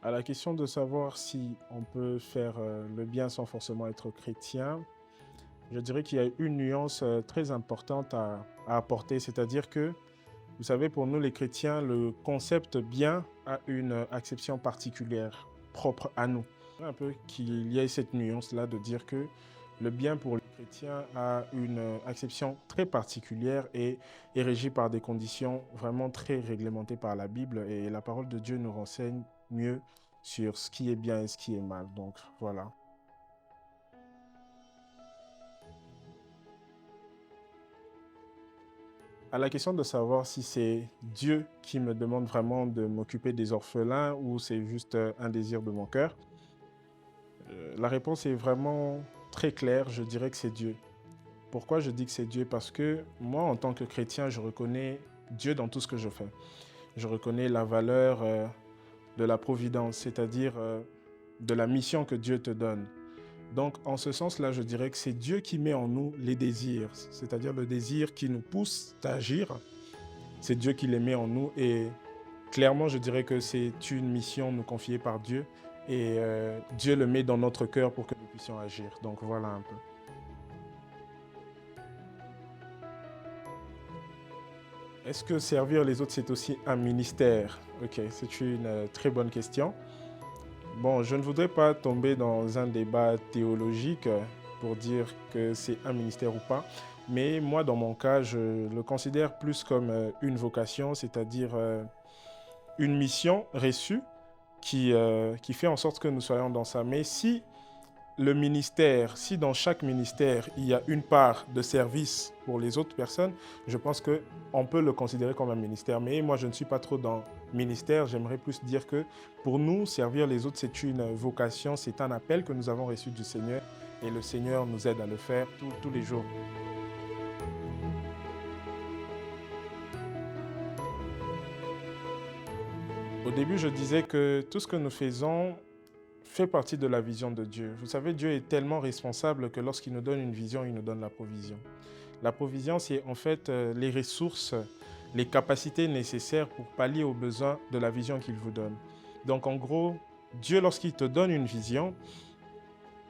À la question de savoir si on peut faire le bien sans forcément être chrétien, je dirais qu'il y a une nuance très importante à apporter, c'est-à-dire que, vous savez, pour nous les chrétiens, le concept bien a une acception particulière, propre à nous. Un peu qu'il y ait cette nuance-là de dire que le bien pour les chrétiens a une acception très particulière et est régie par des conditions vraiment très réglementées par la Bible et la parole de Dieu nous renseigne mieux sur ce qui est bien et ce qui est mal. Donc voilà. À la question de savoir si c'est Dieu qui me demande vraiment de m'occuper des orphelins ou c'est juste un désir de mon cœur, la réponse est vraiment très claire. Je dirais que c'est Dieu. Pourquoi je dis que c'est Dieu? Parce que moi, en tant que chrétien, je reconnais Dieu dans tout ce que je fais. Je reconnais la valeur de la providence, c'est-à-dire de la mission que Dieu te donne. Donc, en ce sens-là, je dirais que c'est Dieu qui met en nous les désirs, c'est-à-dire le désir qui nous pousse à agir. C'est Dieu qui les met en nous et clairement, je dirais que c'est une mission nous confiée par Dieu et Dieu le met dans notre cœur pour que nous puissions agir. Donc, voilà un peu. Est-ce que servir les autres, c'est aussi un ministère? Ok, c'est une très bonne question. Bon, je ne voudrais pas tomber dans un débat théologique pour dire que c'est un ministère ou pas, mais moi, dans mon cas, je le considère plus comme une vocation, c'est-à-dire une mission reçue qui fait en sorte que nous soyons dans ça. Mais si le ministère, si dans chaque ministère, il y a une part de service pour les autres personnes, je pense que on peut le considérer comme un ministère. Mais moi, je ne suis pas trop dans ministère. J'aimerais plus dire que pour nous, servir les autres, c'est une vocation, c'est un appel que nous avons reçu du Seigneur et le Seigneur nous aide à le faire tous les jours. Au début, je disais que tout ce que nous faisons fait partie de la vision de Dieu. Vous savez, Dieu est tellement responsable que lorsqu'il nous donne une vision, il nous donne la provision. La provision, c'est en fait les ressources, les capacités nécessaires pour pallier aux besoins de la vision qu'il vous donne. Donc en gros, Dieu, lorsqu'il te donne une vision,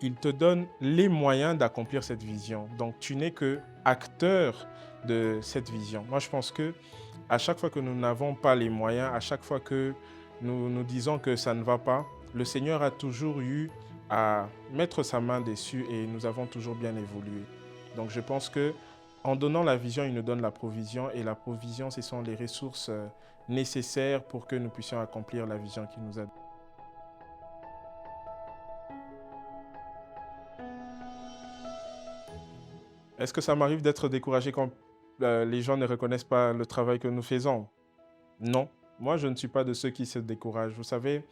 il te donne les moyens d'accomplir cette vision. Donc tu n'es que acteur de cette vision. Moi, je pense que à chaque fois que nous n'avons pas les moyens, à chaque fois que nous nous disons que ça ne va pas, le Seigneur a toujours eu à mettre sa main dessus et nous avons toujours bien évolué. Donc je pense que en donnant la vision, il nous donne la provision et la provision, ce sont les ressources nécessaires pour que nous puissions accomplir la vision qu'il nous a donnée. Est-ce que ça m'arrive d'être découragé quand les gens ne reconnaissent pas le travail que nous faisons? Non. Moi, je ne suis pas de ceux qui se découragent. Vous savez,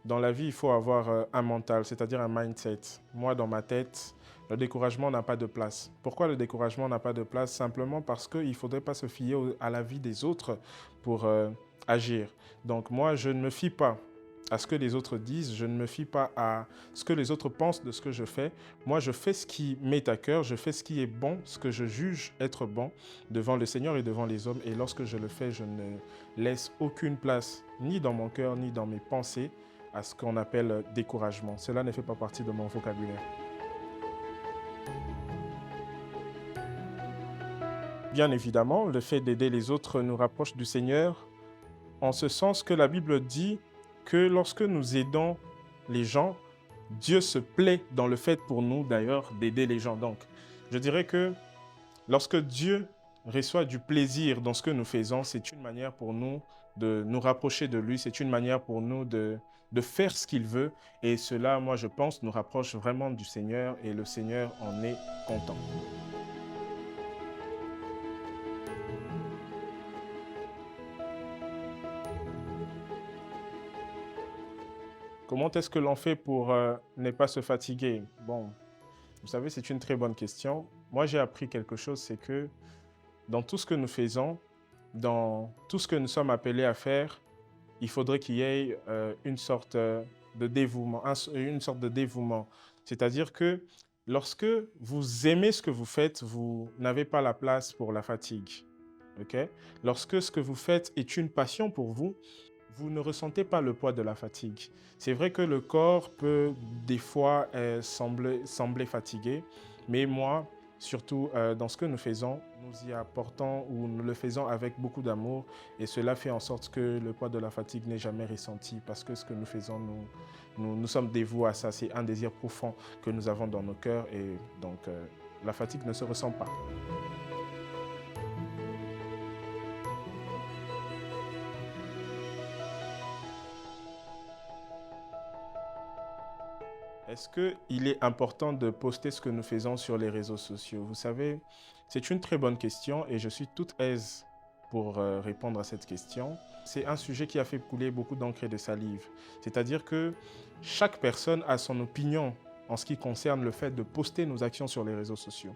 dans la vie, il faut avoir un mental, c'est-à-dire un mindset. Moi, dans ma tête, le découragement n'a pas de place. Pourquoi le découragement n'a pas de place? Simplement parce qu'il ne faudrait pas se fier à la vie des autres pour agir. Donc moi, je ne me fie pas à ce que les autres disent, je ne me fie pas à ce que les autres pensent de ce que je fais. Moi, je fais ce qui m'est à cœur, je fais ce qui est bon, ce que je juge être bon devant le Seigneur et devant les hommes. Et lorsque je le fais, je ne laisse aucune place, ni dans mon cœur, ni dans mes pensées, à ce qu'on appelle découragement. Cela ne fait pas partie de mon vocabulaire. Bien évidemment, le fait d'aider les autres nous rapproche du Seigneur, en ce sens que la Bible dit que lorsque nous aidons les gens, Dieu se plaît dans le fait pour nous d'ailleurs d'aider les gens. Donc, je dirais que lorsque Dieu reçoit du plaisir dans ce que nous faisons, c'est une manière pour nous de nous rapprocher de lui, c'est une manière pour nous de faire ce qu'il veut. Et cela, moi, je pense, nous rapproche vraiment du Seigneur et le Seigneur en est content. Comment est-ce que l'on fait pour ne pas se fatiguer? Bon, vous savez, c'est une très bonne question. Moi, j'ai appris quelque chose, c'est que dans tout ce que nous faisons, dans tout ce que nous sommes appelés à faire, il faudrait qu'il y ait une sorte de dévouement, une sorte de dévouement. C'est-à-dire que lorsque vous aimez ce que vous faites, vous n'avez pas la place pour la fatigue. Ok? Lorsque ce que vous faites est une passion pour vous, vous ne ressentez pas le poids de la fatigue. C'est vrai que le corps peut des fois sembler fatigué, mais moi, surtout dans ce que nous faisons, nous y apportons ou nous le faisons avec beaucoup d'amour et cela fait en sorte que le poids de la fatigue n'est jamais ressenti parce que ce que nous faisons, nous sommes dévoués à ça. C'est un désir profond que nous avons dans nos cœurs et donc la fatigue ne se ressent pas. Est-ce qu'il est important de poster ce que nous faisons sur les réseaux sociaux? Vous savez, c'est une très bonne question et je suis toute aise pour répondre à cette question. C'est un sujet qui a fait couler beaucoup d'encre et de salive. C'est-à-dire que chaque personne a son opinion en ce qui concerne le fait de poster nos actions sur les réseaux sociaux.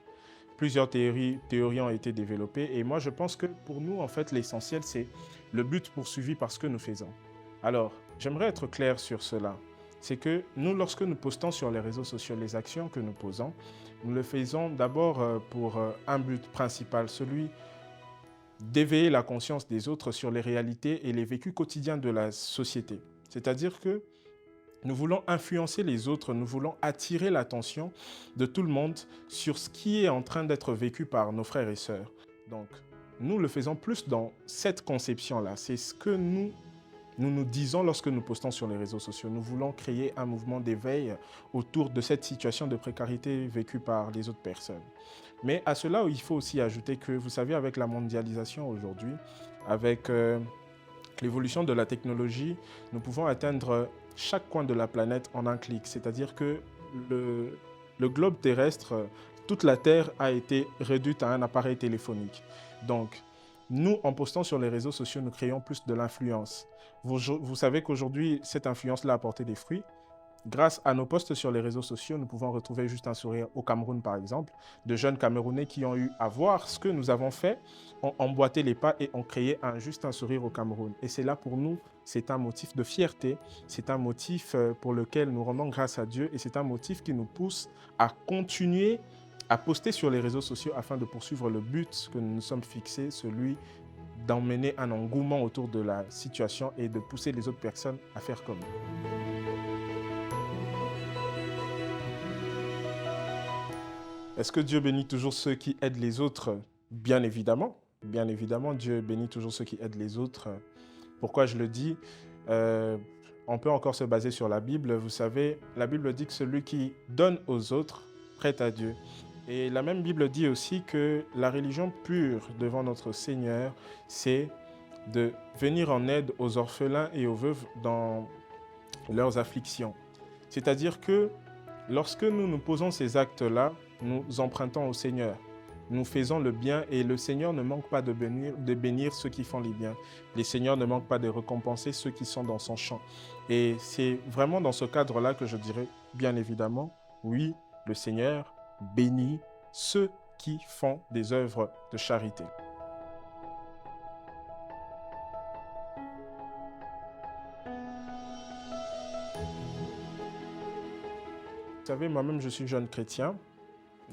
Plusieurs théories ont été développées et moi je pense que pour nous, en fait, l'essentiel, c'est le but poursuivi par ce que nous faisons. Alors, j'aimerais être clair sur cela. C'est que nous, lorsque nous postons sur les réseaux sociaux les actions que nous posons, nous le faisons d'abord pour un but principal, celui d'éveiller la conscience des autres sur les réalités et les vécus quotidiens de la société. C'est-à-dire que nous voulons influencer les autres, nous voulons attirer l'attention de tout le monde sur ce qui est en train d'être vécu par nos frères et sœurs. Donc, nous le faisons plus dans cette conception-là. C'est ce que nous disons lorsque nous postons sur les réseaux sociaux. Nous voulons créer un mouvement d'éveil autour de cette situation de précarité vécue par les autres personnes. Mais à cela, il faut aussi ajouter que, vous savez, avec la mondialisation aujourd'hui, avec l'évolution de la technologie, nous pouvons atteindre chaque coin de la planète en un clic. C'est-à-dire que le globe terrestre, toute la Terre a été réduite à un appareil téléphonique. Donc, nous, en postant sur les réseaux sociaux, nous créons plus de l'influence. Vous savez qu'aujourd'hui, cette influence-là a porté des fruits. Grâce à nos posts sur les réseaux sociaux, nous pouvons retrouver juste un sourire au Cameroun, par exemple, de jeunes Camerounais qui ont eu à voir ce que nous avons fait, ont emboîté les pas et ont créé juste un sourire au Cameroun. Et c'est là pour nous, c'est un motif de fierté, c'est un motif pour lequel nous rendons grâce à Dieu et c'est un motif qui nous pousse à continuer à poster sur les réseaux sociaux afin de poursuivre le but que nous nous sommes fixés, celui d'emmener un engouement autour de la situation et de pousser les autres personnes à faire comme nous. Est-ce que Dieu bénit toujours ceux qui aident les autres? Bien évidemment. Bien évidemment, Dieu bénit toujours ceux qui aident les autres. Pourquoi je le dis? On peut encore se baser sur la Bible. Vous savez, la Bible dit que celui qui donne aux autres prête à Dieu. Et la même Bible dit aussi que la religion pure devant notre Seigneur, c'est de venir en aide aux orphelins et aux veuves dans leurs afflictions. C'est-à-dire que lorsque nous nous posons ces actes-là, nous empruntons au Seigneur. Nous faisons le bien et le Seigneur ne manque pas de bénir ceux qui font les biens. Le Seigneur ne manque pas de récompenser ceux qui sont dans son champ. Et c'est vraiment dans ce cadre-là que je dirais, bien évidemment, oui, le Seigneur bénit ceux qui font des œuvres de charité. Vous savez, moi-même, je suis jeune chrétien.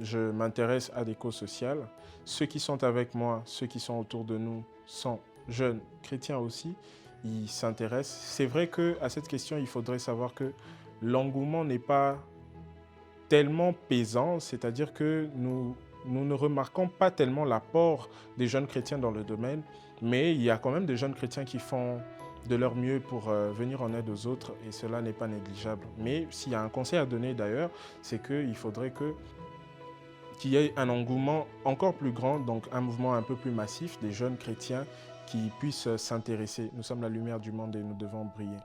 Je m'intéresse à des causes sociales. Ceux qui sont avec moi, ceux qui sont autour de nous sont jeunes chrétiens aussi. Ils s'intéressent. C'est vrai qu'à cette question, il faudrait savoir que l'engouement n'est pas tellement pesant, c'est-à-dire que nous ne remarquons pas tellement l'apport des jeunes chrétiens dans le domaine, mais il y a quand même des jeunes chrétiens qui font de leur mieux pour venir en aide aux autres et cela n'est pas négligeable. Mais s'il y a un conseil à donner d'ailleurs, c'est qu'il faudrait qu'il y ait un engouement encore plus grand, donc un mouvement un peu plus massif des jeunes chrétiens qui puissent s'intéresser. Nous sommes la lumière du monde et nous devons briller.